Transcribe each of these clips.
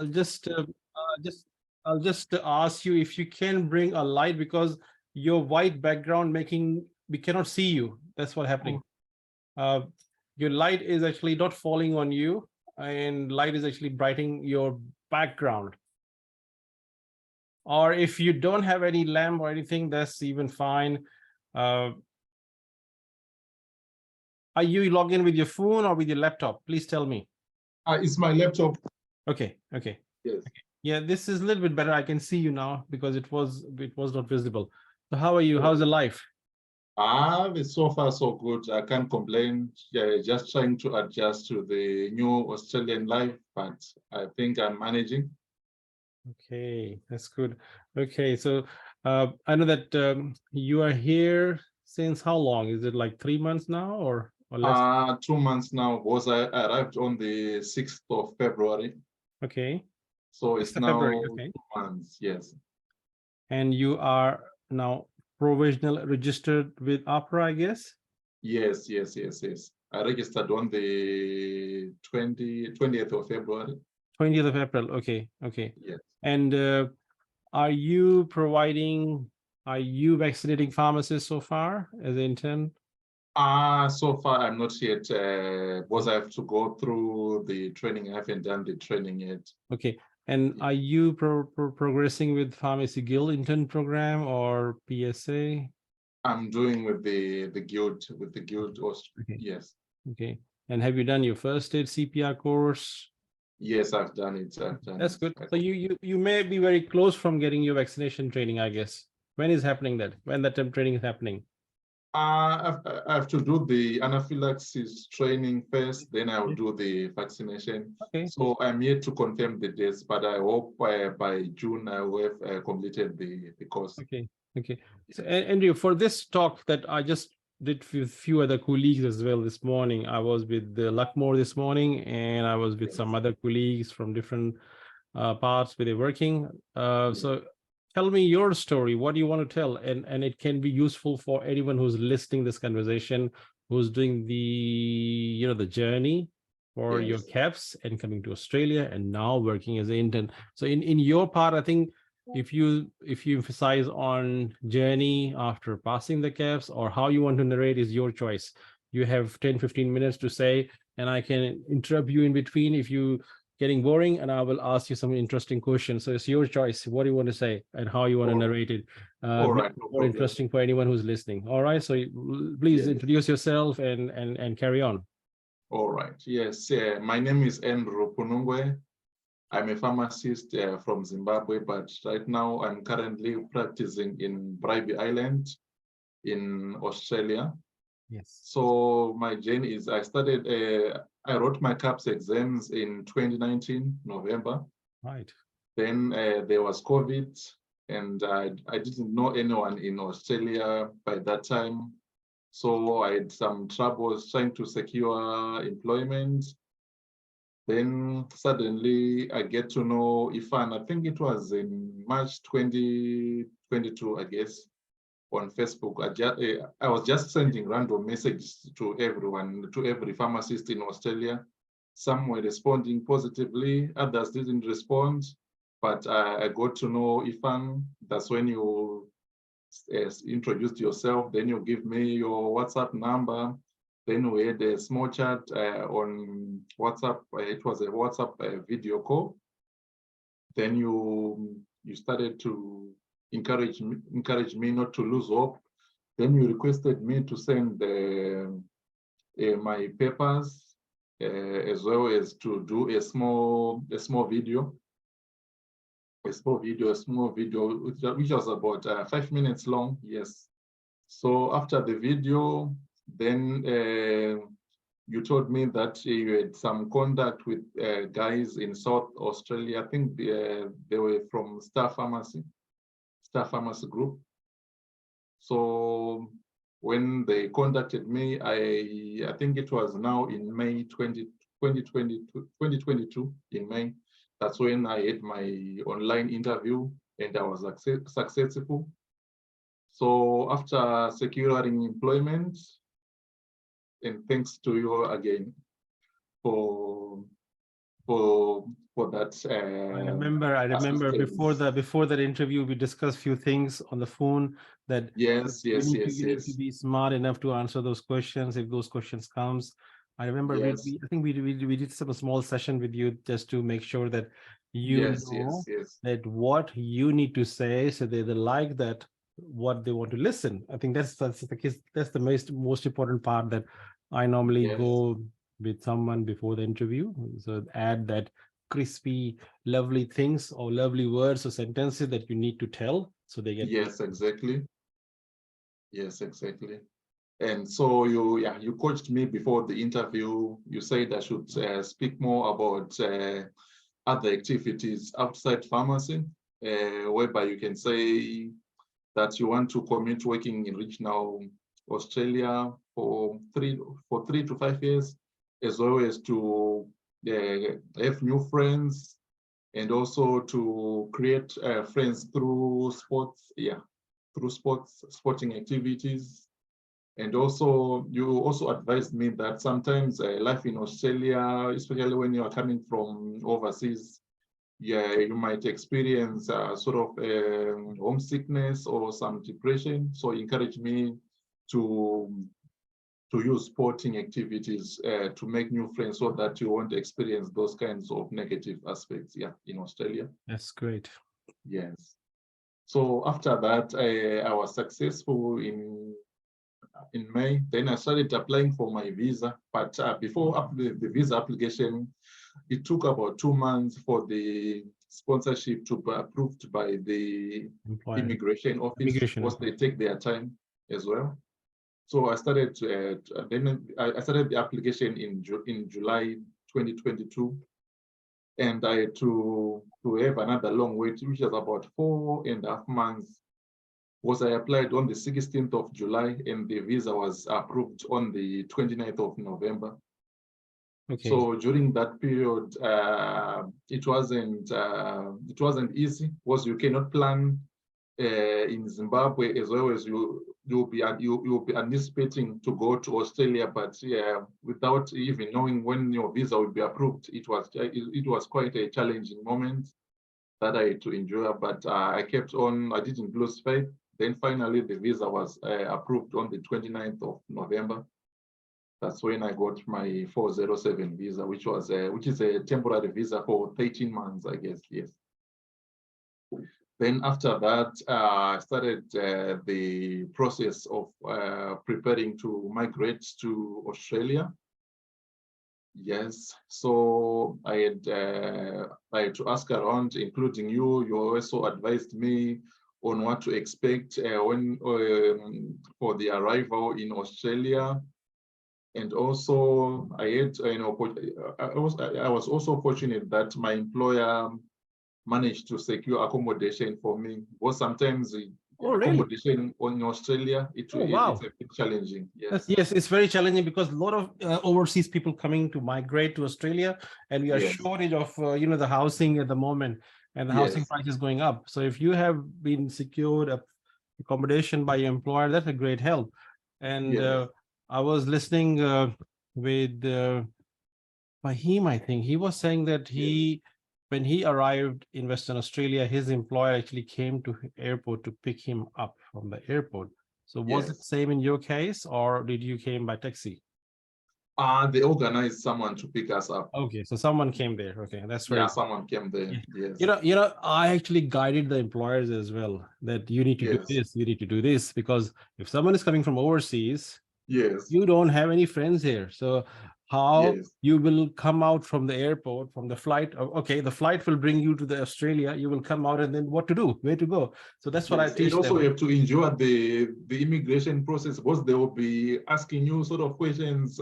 I'll just I'll just ask you if you can bring a light, because your white background we cannot see you. That's what's happening. Your light is actually not falling on you, and light is actually brightening your background. Or if you don't have any lamp or anything, that's even fine. Are you logged in with your phone or with your laptop? Please tell me. It's my laptop. Okay. Yes. Okay. Yeah, this is a little bit better. I can see you now because it was not visible. So how are you? How's the life? It's so far so good. I can't complain. Yeah, just trying to adjust to the new Australian life, but I think I'm managing. Okay, that's good. Okay, so I know that you are here since how long? Is it like 3 months now or less? 2 months now, because I arrived on the 6th of February. Okay. So it's now February, okay. 2 months, yes. And you are now provisional registered with APRA, I guess? Yes. I registered on the 20th of February. 20th of April, okay. Yes. And are you vaccinating pharmacists so far as an intern? So far I'm not yet, because I have to go through the training. I haven't done the training yet. Okay. And are you progressing with Pharmacy Guild intern program or PSA? I'm doing with the guild, Okay. Yes. Okay. And have you done your first aid CPR course? Yes, I've done it. That's good. So you may be very close from getting your vaccination training, I guess. When is happening that? When that training is happening? I have to do the anaphylaxis training first, then I'll do the vaccination. Okay. So I'm yet to confirm the dates, but I hope by June I will have completed the course. Okay. So, Andrew, for this talk that I just did with a few other colleagues as well this morning, I was with Luckmore this morning, and I was with some other colleagues from different parts where they're working. So tell me your story. What do you want to tell? And it can be useful for anyone who's listening this conversation, who's doing the journey for your KAPS and coming to Australia and now working as an intern. So in your part, I think if you emphasize on journey after passing the KAPS, or how you want to narrate, is your choice. You have 10-15 minutes to say, and I can interrupt you in between if you getting boring, and I will ask you some interesting questions. So it's your choice. What do you want to say and how you want to narrate it? All right, no more problem. interesting for anyone who's listening. All right. So please introduce yourself and carry on. All right. Yes. My name is Andrew Punungwe. I'm a pharmacist from Zimbabwe, but right now I'm currently practicing in Bribie Island in Australia. Yes. So my journey is I wrote my KAPS exams in 2019, November. Right. Then there was COVID, and I didn't know anyone in Australia by that time. So I had some troubles trying to secure employment. Then suddenly I get to know Irfan. I think it was in March 2022, I guess, on Facebook. I was just sending random messages to everyone, to every pharmacist in Australia. Some were responding positively, others didn't respond. But I got to know Irfan. That's when you introduced yourself. Then you give me your WhatsApp number. Then we had a small chat on WhatsApp. It was a WhatsApp video call. Then you started to encourage me not to lose hope. Then you requested me to send my papers, as well as to do a small video. A small video, which was about 5 minutes long. Yes. So after the video, then you told me that you had some contact with guys in South Australia. I think they were from Star Pharmacy Group. So when they contacted me, I think it was now in May 2022, in May. That's when I had my online interview and I was successful. So after securing employment, and thanks to you again for for that. I remember before that interview, we discussed few things on the phone that Yes, you yes, need yes, you need to yes, be smart enough to answer those questions if those questions comes. I remember yes, I think we did some small session with you just to make sure that you yes, know yes, yes, that what you need to say, so they like that what they want to listen. I think that's the case. That's the most important part that I normally yes, go with someone before the interview. So add that crispy, lovely things or lovely words or sentences that you need to tell, so they get. yes, exactly. Yes, exactly. And so you coached me before the interview. You said I should speak more about other activities outside pharmacy, whereby you can say that you want to commit working in regional Australia for 3 to 5 years, as well as to have new friends and also to create friends through sports, through sporting activities. And also, you also advised me that sometimes life in Australia, especially when you are coming from overseas, you might experience sort of homesickness or some depression. So encourage me to use sporting activities to make new friends so that you won't experience those kinds of negative aspects, in Australia. That's great. Yes. So after that, I was successful in May. Then I started applying for my visa. But before the visa application, it took about 2 months for the sponsorship to be approved by the Employer. immigration office, Immigration. because they take their time as well. So I started then I started the application in July 2022, and I had to have another long wait, which was about 4.5 months, because I applied on the 16th of July and the visa was approved on the 29th of November. Okay. So during that period, it wasn't easy, because you cannot plan in Zimbabwe, as well as you'll be anticipating to go to Australia, but without even knowing when your visa will be approved. It was quite a challenging moment that I had to endure, but I kept on. I didn't lose faith. Then finally, the visa was approved on the 29th of November. That's when I got my 407 visa, which is a temporary visa for 13 months, I guess. Yes. Then after that, I started the process of preparing to migrate to Australia. Yes, so I had to ask around, including you. You also advised me on what to expect when for the arrival in Australia. And also, I had, I was also fortunate that my employer managed to secure accommodation for me, because sometimes accommodation in Australia, it's a bit challenging. Yes. Yes, it's very challenging because a lot of overseas people coming to migrate to Australia, and we are shortage of the housing at the moment, and the housing price is going up. So if you have been secured accommodation by your employer, that's a great help. And I was listening with Fahim, I think he was saying that when he arrived in Western Australia, his employer actually came to the airport to pick him up from the airport. So was it the same in your case, or did you came by taxi? They organized someone to pick us up. Okay, so someone came there. Okay, that's right. Yeah, someone came there. Yes. I actually guided the employers as well that you need to do this, you need to do this, because if someone is coming from overseas, you don't have any friends here. So how you will come out from the airport, from the flight? Okay, the flight will bring you to the Australia. You will come out, and then what to do? Where to go? So that's what I teach them. And also, you have to endure the immigration process, because they will be asking you sort of questions.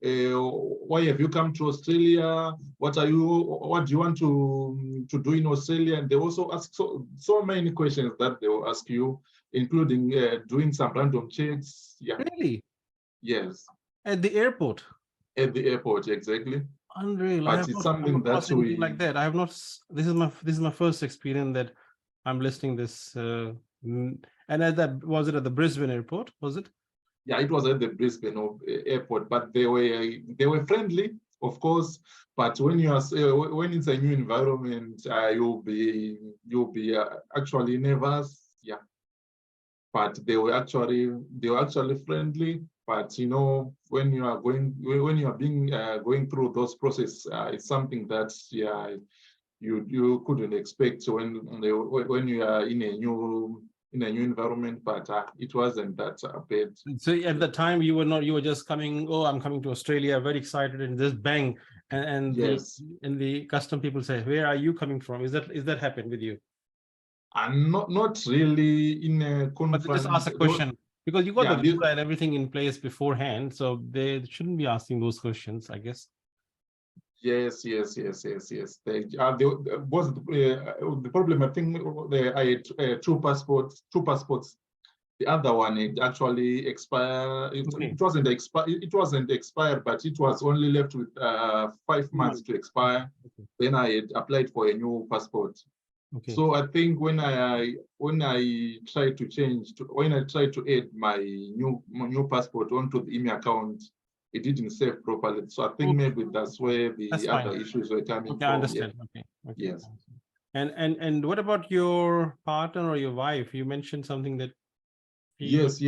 Why have you come to Australia? What do you want to do in Australia? And they also ask so many questions that they will ask you, including doing some random checks. Yeah. Really? Yes. At the airport? At the airport, exactly. Unreal. But it's something that we like that. I have not. This is my first experience that I'm listening this. And was it at the Brisbane airport? Was it? Yeah, it was at the Brisbane airport, but they were friendly. of course. But when you are when it's a new environment, you'll be actually nervous. Yeah. But they were actually friendly. But you know, when you are going through those processes, it's something that you couldn't expect when you are in a new environment. But it wasn't that bad. So at the time you were just coming, oh, I'm coming to Australia, very excited, and just bang, and Yes. the custom people say, where are you coming from? Is that happened with you? And not really in a But they just ask a question because you got the visa and everything in place beforehand, so they shouldn't be asking those questions, I guess. Yes. They was the problem. I think I had two passports. The other one, it actually expired. It wasn't expired, but it was only left with 5 months to expire. Okay. Then I had applied for a new passport. Okay. So I think when I tried to add my new passport onto the email account, it didn't save properly. So I think maybe that's where the other issues were coming from. I understand. Yeah. Okay. Yes. And what about your partner or your wife? You mentioned something that. Yes.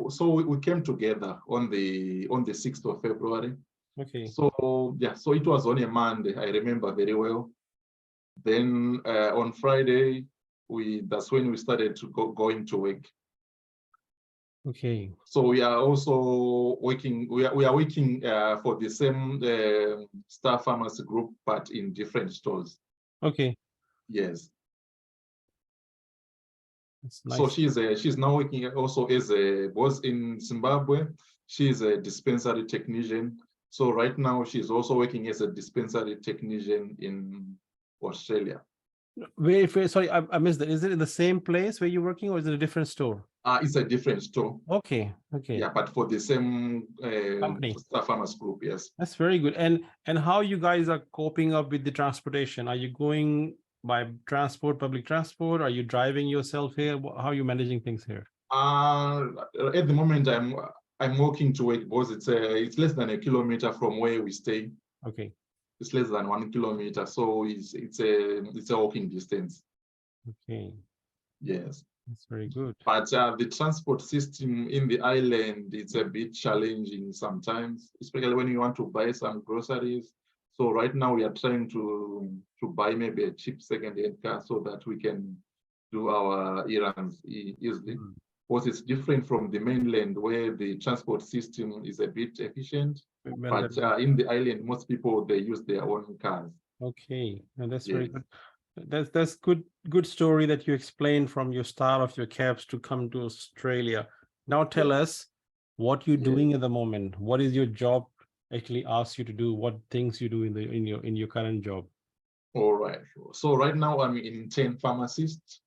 So we came together on the 6th of February. Okay. So yeah, so it was on a Monday. I remember very well. Then on Friday, that's when we started to going to work. Okay. So we are also working. We are working for the same Star Pharmacy group, but in different stores. Okay. Yes. That's nice. So she's now working also as was in Zimbabwe. She's a dispensary technician. So right now she's also working as a dispensary technician in Australia. Sorry, I missed that. Is it in the same place where you're working, or is it a different store? It's a different store. Okay. Yeah, but for the same company, Star Pharmacy group, yes. That's very good. And how you guys are coping up with the transportation? Are you going by public transport? Are you driving yourself here? How are you managing things here? At the moment, I'm walking to work because it's less than a kilometer from where we stay. Okay. It's less than 1 kilometer, so it's a walking distance. Okay. Yes. That's very good. But the transport system in the island, it's a bit challenging sometimes, especially when you want to buy some groceries. So right now we are trying to buy maybe a cheap second-hand car so that we can do our errands easily. Because it's different from the mainland where the transport system is a bit efficient. But in the island, most people, they use their own cars. Okay, and that's very good. That's good story that you explained from your start of your KAPS to come to Australia. Now tell us what you're doing at the moment. What is your job actually asks you to do? What things you do in your current job? All right. So right now I'm an intern pharmacist.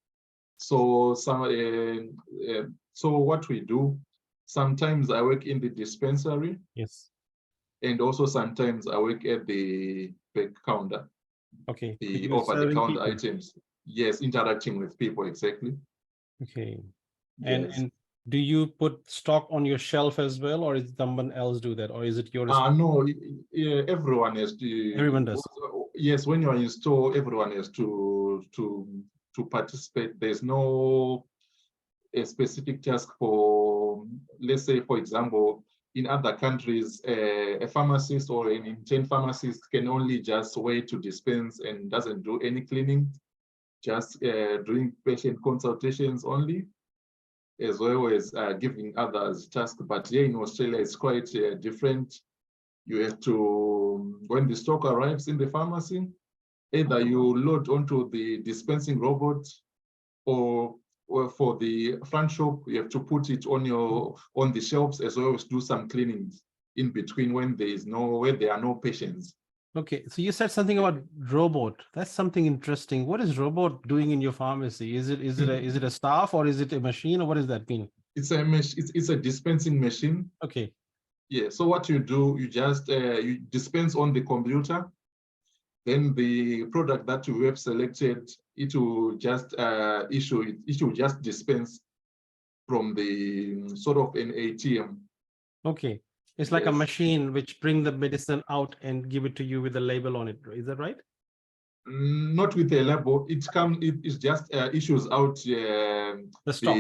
So so what we do, sometimes I work in the dispensary. Yes. And also sometimes I work at the back counter. Okay. The over-the-counter items. Yes, interacting with people, exactly. Okay. And do you put stock on your shelf as well, or is someone else do that, or is it your responsibility? No, everyone has to. Everyone does. Yes, when you are in store, everyone has to participate. There's no a specific task for, let's say, for example, in other countries, a pharmacist or an intern pharmacist can only just wait to dispense and doesn't do any cleaning, just doing patient consultations only, as well as giving others tasks. But here in Australia, it's quite different. You have to, when the stock arrives in the pharmacy, either you load onto the dispensing robot, or for the front shop, you have to put it on the shelves, as well as do some cleanings in between when there are no patients. Okay, so you said something about robot. That's something interesting. What is robot doing in your pharmacy? Is it a staff, or is it a machine, or what does that mean? It's a dispensing machine. Okay. Yeah. So what you do, you just you dispense on the computer. Then the product that you have selected, it will just it will just dispense from the sort of an ATM. Okay. It's like a Yes. machine which bring the medicine out and give it to you with a label on it. Is that right? Not with a label. It just issues out The stock.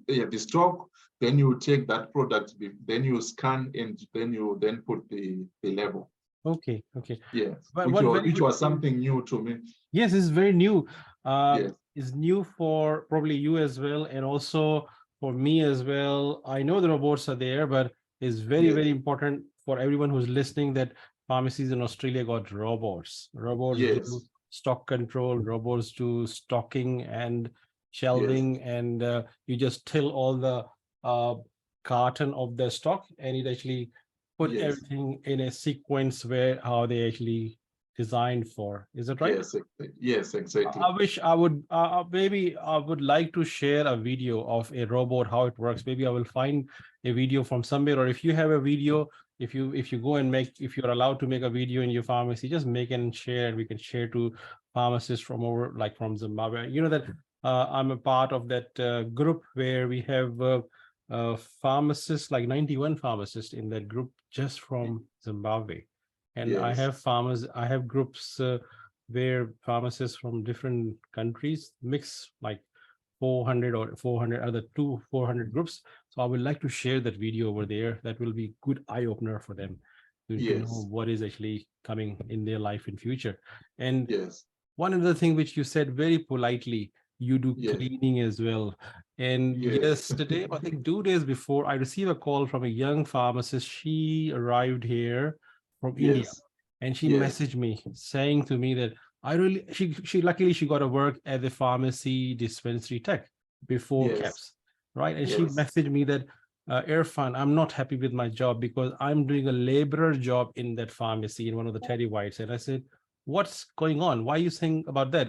the stock. Then you take that product, then you scan, and then you put the label. Okay, okay. Yes, But what very which good was thing- something new to me. Yes, it's very new. Yes. It's new for probably you as well, and also for me as well. I know the robots are there, but it's very, Yes. very important for everyone who's listening that pharmacies in Australia got robots. Robots do Yes. stock control, robots do stocking and shelving, and you just till all the carton of the stock, and it actually put Yes. everything in a sequence where how they actually designed for. Is that right? Yes, exactly. I wish I would maybe I would like to share a video of a robot, how it works. Maybe I will find a video from somewhere, or if you have a video, if you go and if you're allowed to make a video in your pharmacy, just make it and share. We can share to pharmacists from over, like from Zimbabwe. You know that I'm a part of that group where we have pharmacists, like 91 pharmacists in that group, just from Zimbabwe. And I Yes. have groups where pharmacists from different countries mix, like 400 or 400 other 400 groups. So I would like to share that video over there. That will be good eye opener for them to know Yes. what is actually coming in their life in future. And Yes. one other thing which you said very politely, you do Yes. cleaning as well. And Yes. yesterday, I think 2 days before, I received a call from a young pharmacist. She arrived here from India, Yes. and she Yes. messaged me saying to me that she luckily she got a work at the pharmacy dispensary tech before Yes. KAPS, right? And she Yes. messaged me that, Irfan, I'm not happy with my job because I'm doing a laborer job in that pharmacy in one of the Teddy Whites. And I said, what's going on? Why are you saying about that?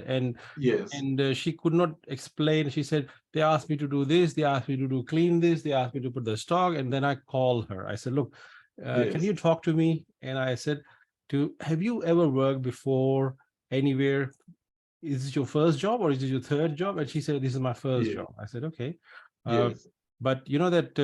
Yes. And she could not explain. She said, they asked me to do this, they asked me to do clean this, they asked me to put the stock. And then I called her. I said, look, can Yes. you talk to me? And I said, have you ever worked before anywhere? Is this your first job or is this your third job? And she said, this is my first Yes. job. I said, okay. Yes. But you know that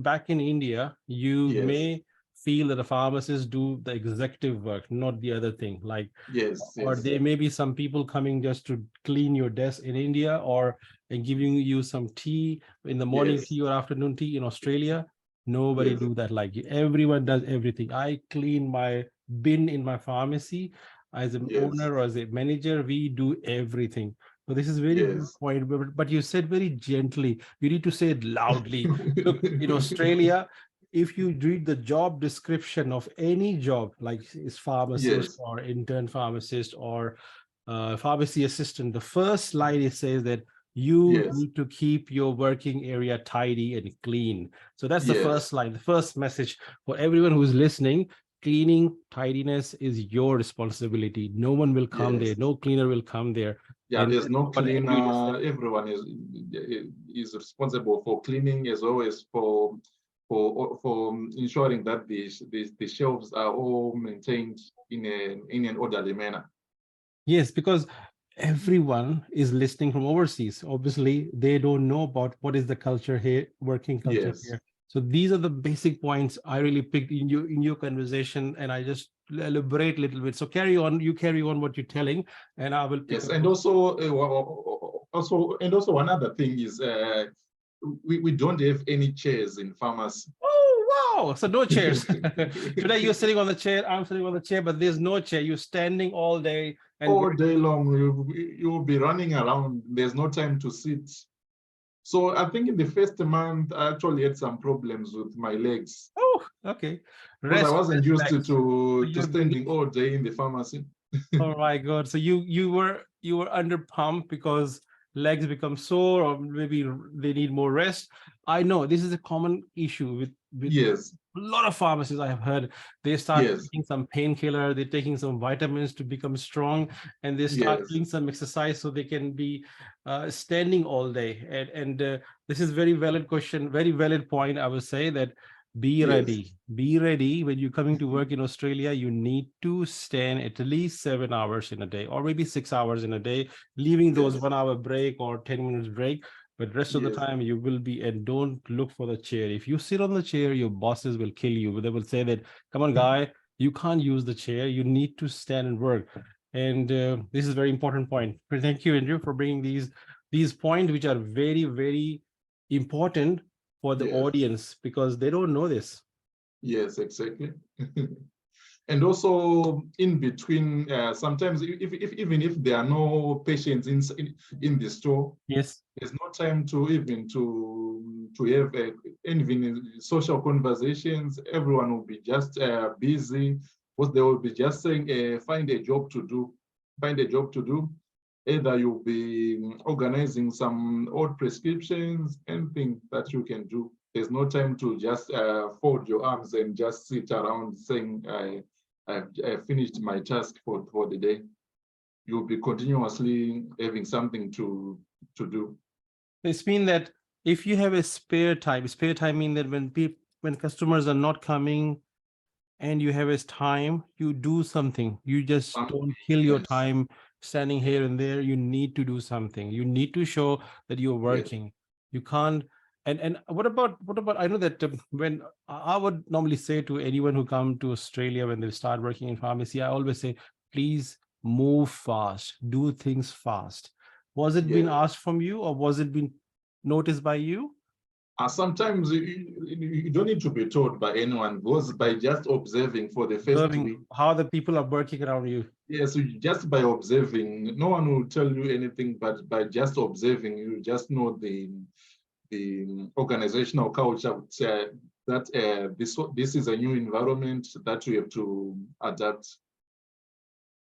back in India, you Yes. may feel that the pharmacists do the executive work, not the other thing. Like, Yes. or Yes. there may be some people coming just to clean your desk in India, or and giving you some tea in the morning Yes. tea or afternoon tea in Australia. Nobody Yes. do that like you. Everyone does everything. I clean my bin in my pharmacy as an Yes. owner or as a manager. We do everything. So this is very good Yes. point, but you said very gently. You need to say it loudly. Look, in Australia, if you read the job description of any job, like is pharmacist Yes. or intern pharmacist or pharmacy assistant, the first line it says that you Yes. need to keep your working area tidy and clean. So that's the Yes. first line, the first message for everyone who's listening. Cleaning, tidiness is your responsibility. No one will come there. Yes. No cleaner will come there. Yeah, there's no But cleaner. Everyone is responsible for cleaning, as well as for ensuring that the shelves are all maintained in an orderly manner. Yes, because everyone is listening from overseas. Obviously, they don't know about what is the culture here, working culture Yes. here. So these are the basic points I really picked in your conversation, and I just elaborate a little bit. So carry on. You carry on what you're telling, and I will pick Yes, up. and also one other thing is we don't have any chairs in pharmacy. Oh, wow. So no chairs. Today you're sitting on the chair, I'm sitting on the chair, but there's no chair. You're standing all day and All day long, you'll be running around. There's no time to sit. So I think in the first month, I actually had some problems with my legs. Oh, okay. Because I wasn't used relax. to standing all day in the pharmacy. Oh my God. So you were under pump because legs become sore, or maybe they need more rest. I know this is a common issue with Yes. a lot of pharmacists. I have heard they start Yes. taking some painkiller, they're taking some vitamins to become strong, and they start Yes. doing some exercise so they can be standing all day. And this is very valid question, very valid point. I would say that be ready. Be ready when you're coming to work in Australia. You need to stand at least 7 hours in a day, or maybe 6 hours in a day, leaving those Yes. 1 hour break or 10 minutes break. but rest of the Yes. time you will be, and don't look for the chair. If you sit on the chair, your bosses will kill you. They will say that, come on, guy, you can't use the chair. You need to stand and work. And this is a very important point. Thank you, Andrew, for bringing these points, which are very, very important for the Yes. audience, because they don't know this. Yes, exactly. And also in between, sometimes even if there are no patients in the store, Yes. there's no time to even to have even social conversations. Everyone will be just busy, because they will be just saying, find a job to do, find a job to do. Either you'll be organizing some old prescriptions, anything that you can do. There's no time to just fold your arms and just sit around saying, I finished my task for the day. You'll be continuously having something to do. It's mean that if you have a spare time mean that when customers are not coming and you have a time, you do something. You just don't kill your Yes. time standing here and there. You need to do something. You need to show that you're working. You can't. And what about I know that when I would normally say to anyone who come to Australia when they start working in pharmacy, I always say, please move fast, do things fast. Was it being asked from you, or was it being noticed by you? Sometimes you don't need to be told by anyone, because by just observing for the first Observing week. how the people are working around you. Yes, just by observing, no one will tell you anything, but by just observing, you just know the organizational culture, that this is a new environment that we have to adapt.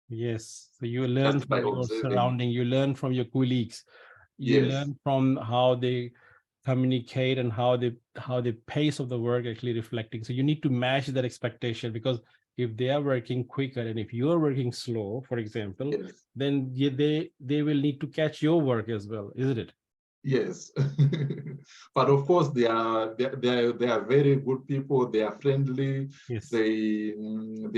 Yes. So you learn Just by from your observing. surrounding, you learn from your colleagues, you Yes. learn from how they communicate and how the pace of the work actually reflecting. So you need to match that expectation, because if they are working quicker and if you are working slow, for example, Yes. then they will need to catch your work as well, isn't it? Yes. But of course they are very good people. They are friendly. Yes. They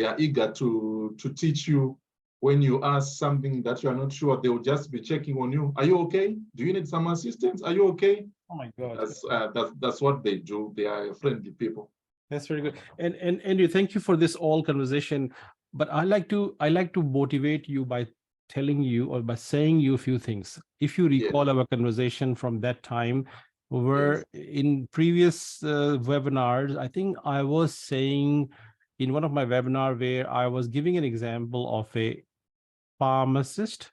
are eager to teach you. When you ask something that you are not sure, they will just be checking on you. Are you okay? Do you need some assistance? Are you okay? Oh my God. That's what they do. They are friendly people. That's very good. And Andrew, thank you for this all conversation. But I like to motivate you by telling you, or by saying you a few things. If you Yes. recall our conversation from that time, where Yes. in previous webinars, I think I was saying in one of my webinar where I was giving an example of a pharmacist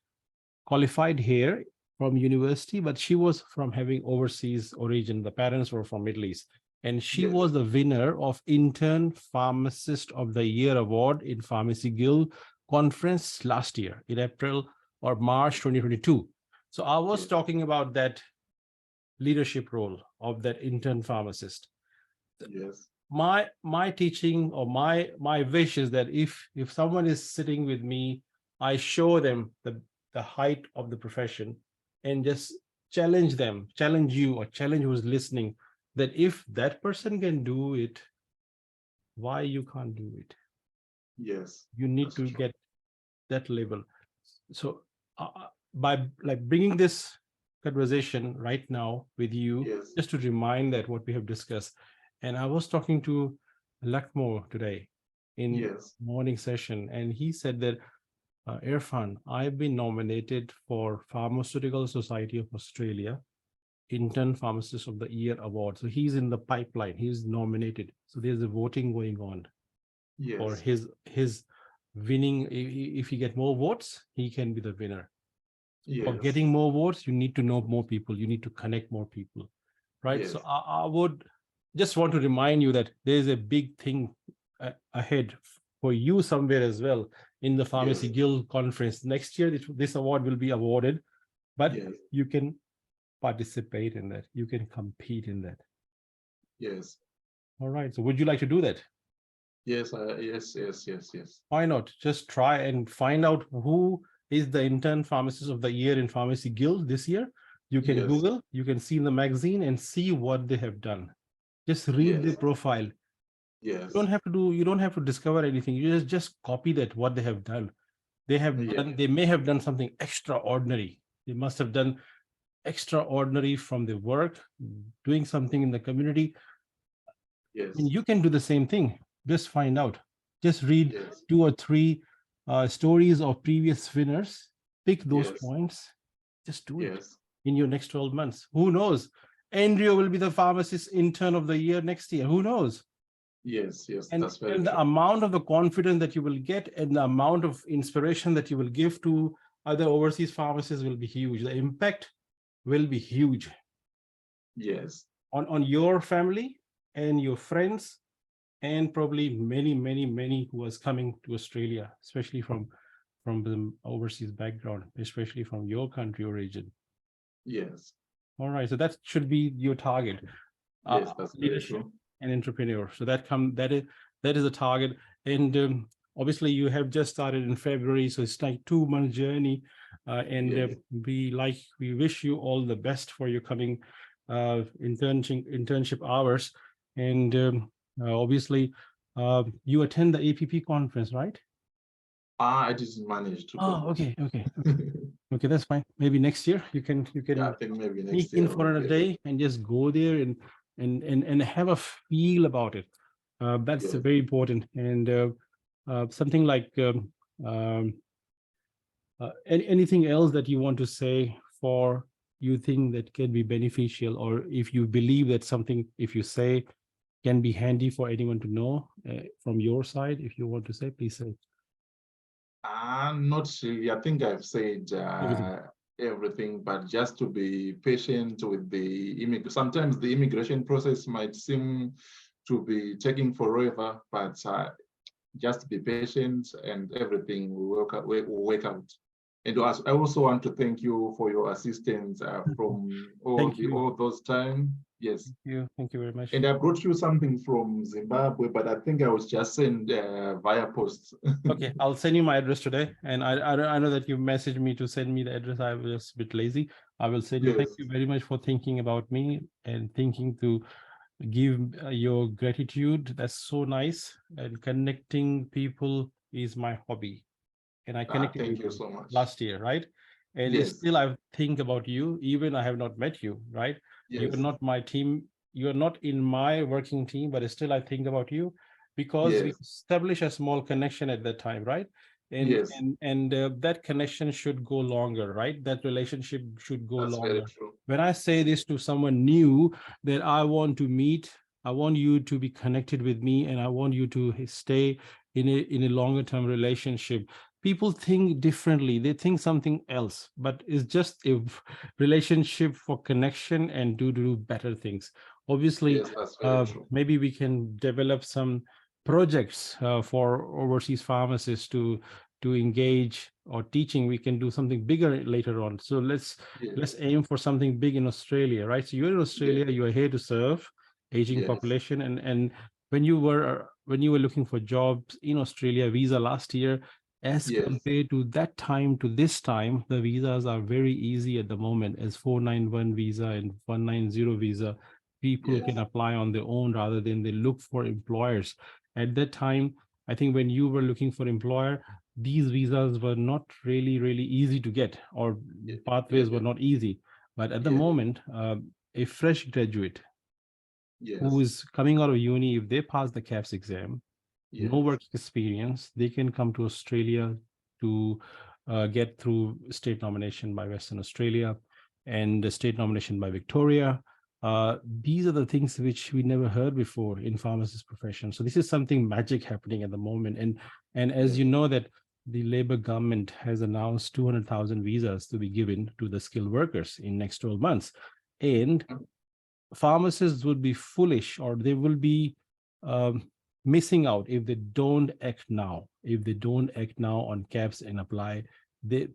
qualified here from university, but she was from having overseas origin. The parents were from Middle East. And she Yes. was the winner of Intern Pharmacist of the Year award in Pharmacy Guild conference last year in April or March 2022. So I was Yes. talking about that leadership role of that intern pharmacist. Yes. My teaching, or my wish is that if someone is sitting with me, I show them the height of the profession, and just challenge them, challenge you, or challenge who's listening, that if that person can do it, why you can't do it? Yes. You need That's to true. get that level. So by like bringing this conversation right now with you, Yes. just to remind that what we have discussed. And I was talking to Lakmo today in Yes. morning session, and he said that, Irfan, I've been nominated for Pharmaceutical Society of Australia Intern Pharmacist of the Year award. So he's in the pipeline. He's nominated. So there's a voting going on for Yes. his winning. If he get more votes, he can be the winner. For Yes. getting more votes, you need to know more people. You need to connect more people, right? Yes. So I would just want to remind you that there is a big thing ahead for you somewhere as well in the Pharmacy Yes. Guild conference. Next year, this award will be awarded, but Yes. you can participate in that. You can compete in that. Yes. All right. So would you like to do that? Yes. Yes. Why not? Just try and find out who is the intern pharmacist of the year in Pharmacy Guild this year. You can Yes. Google, you can see in the magazine and see what they have done. Just read the Yes. profile. Yes. You don't have to discover anything. You just copy that, what they have done. They may have done something extraordinary. They must have done extraordinary from their work, doing something in the community. Yes. And you can do the same thing. Just find out. Just read Yes. 2 or 3 stories of previous winners. Pick those Yes. points. Just do it Yes. in your next 12 months. Who knows? Andrew will be the pharmacist intern of the year next year. Who knows? Yes. Yes. And, That's very and the true. amount of the confidence that you will get and the amount of inspiration that you will give to other overseas pharmacists will be huge. The impact will be huge Yes. on your family and your friends, and probably many who was coming to Australia, especially from the overseas background, especially from your country or region. Yes. All right, so that should be your target. Yes, that's very Leadership true. and entrepreneur. So that is a target. And obviously you have just started in February, so it's like 2-month journey. Yes. We wish you all the best for your coming internship hours. And obviously you attend the APP conference, right? I didn't manage to Oh, go. okay. Okay, that's fine. Maybe next year you can Yeah, I think maybe sneak next in year for will a be day and just go there and have a feel about it. That's Yes. very important. And something like anything else that you want to say for you think that can be beneficial, or if you believe that something, if you say, can be handy for anyone to know from your side, if you want to say, please say. Not really. I think I've said Everything. everything, but just to be patient with the sometimes the immigration process might seem to be taking forever, but just be patient and everything will work out. And I also want to thank you for your assistance from Thank you. all those time. Yes. Thank you very much. And I brought you something from Zimbabwe, but I think I was just sent via post. Okay, I'll send you my address today. And I know that you messaged me to send me the address. I was just a bit lazy. I will send you. Thank Yes. you very much for thinking about me and thinking to give your gratitude. That's so nice. And connecting people is my hobby. And I connected Thank with you you so much. last year, right? And it's Yes. still I think about you, even I have not met you, right? Yes. You're not my team. You're not in my working team, but still I think about you because we Yes. established a small connection at that time, right? And Yes. that connection should go longer, right? That relationship should go That's very longer. true. When I say this to someone new that I want to meet, I want you to be connected with me, and I want you to stay in a longer term relationship. People think differently. They think something else, but it's just a relationship for connection and do better things. Obviously, Yes, that's very true. maybe we can develop some projects for overseas pharmacists to engage, or teaching. We can do something bigger later on. So let's Yes. aim for something big in Australia, right? So you're in Australia, Yes. you are here to serve aging Yes. population, and when you were looking for jobs in Australia, visa last year, as Yes. compared to that time to this time, the visas are very easy at the moment, as 491 visa and 190 visa. People Yes. can apply on their own rather than they look for employers. At that time, I think when you were looking for employer, these visas were not really easy to get, or pathways were Yes. not easy. But at the Yes. moment, a fresh graduate who Yes. is coming out of uni, if they pass the KAPS exam, no Yes. work experience, they can come to Australia to get through state nomination by Western Australia and the state nomination by Victoria. These are the things which we never heard before in pharmacist profession. So this is something magic happening at the moment. And as Yes. you know that the Labour government has announced 200,000 visas to be given to the skilled workers in next 12 months. And pharmacists would be foolish, or they will be missing out if they don't act now. If they don't act now on KAPS and apply,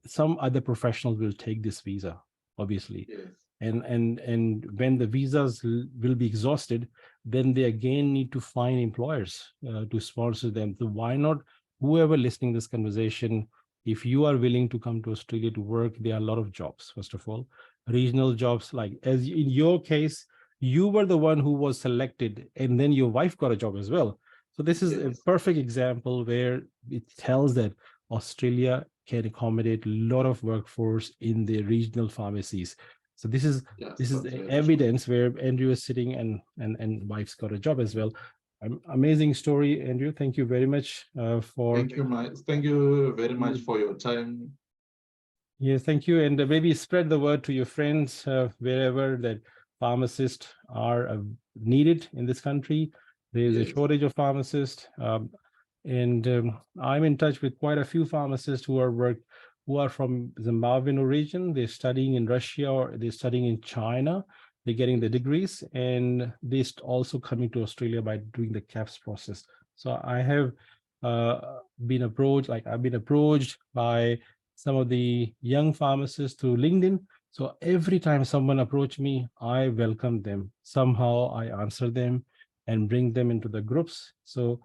some other professionals will take this visa, obviously. Yes. And when the visas will be exhausted, then they again need to find employers to sponsor them. So why not, whoever listening this conversation, if you are willing to come to Australia to work, there are a lot of jobs. First of all, regional jobs, like as in your case, you were the one who was selected, and then your wife got a job as well. So this is a Yes. perfect example where it tells that Australia can accommodate a lot of workforce in the regional pharmacies. So this is Yes, this is that's very true. evidence where Andrew is sitting and wife's got a job as well. Amazing story, Andrew. Thank you very much for. Thank you very much for your time. Yes, thank you. And maybe spread the word to your friends wherever that pharmacists are needed in this country. There is a Yes. shortage of pharmacists. I'm in touch with quite a few pharmacists who are from Zimbabwean origin. They're studying in Russia or they're studying in China. They're getting the degrees, and they're also coming to Australia by doing the KAPS process. So I have been approached, I've been approached by some of the young pharmacists through LinkedIn. So every time someone approaches me, I welcome them. Somehow I answer them and bring them into the groups. So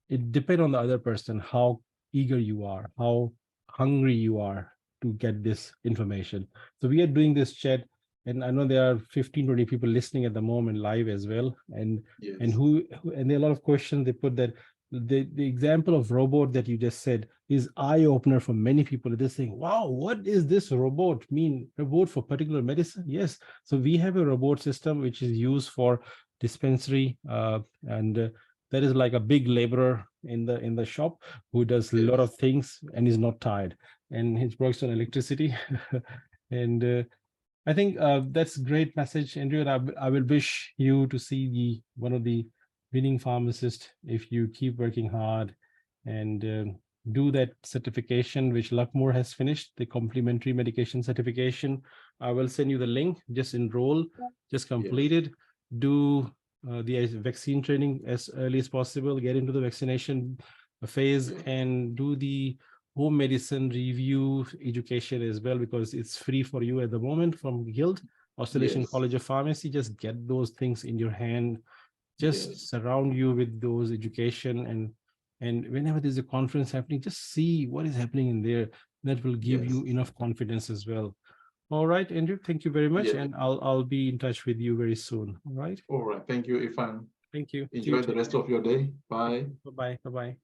it depends on the other person, how eager you are, how hungry you are to get this information. So we are doing this chat, and I know there are 15, 20 people listening at the moment live as well. And Yes. and there are a lot of questions. They put that the example of robot that you just said is eye-opener for many people. They're saying, wow, what is this robot mean? Robot for particular medicine? Yes. So we have a robot system which is used for dispensary, and there is like a big laborer in the shop who does a lot of things and is not tired, and he works on electricity. And I think that's a great message, Andrew. And I will wish you to see one of the winning pharmacists if you keep working hard and do that certification which Luckmore has finished, the complementary medication certification. I will send you the link. Just enroll, just complete it, do the vaccine training as early as possible, get into the vaccination phase, and do the home medicine review education as well, because it's free for you at the moment from Guild, Australian College of Pharmacy. Just get those things in your hand, just surround you with those education, and whenever there's a conference happening, just see what is happening in there. That will give you enough confidence as well. All right, Andrew, thank you very much. And I'll be in touch with you very soon. All right. All right. Thank you, Irfan. Thank you. Enjoy the rest of your day. Bye. Bye-bye. Bye-bye.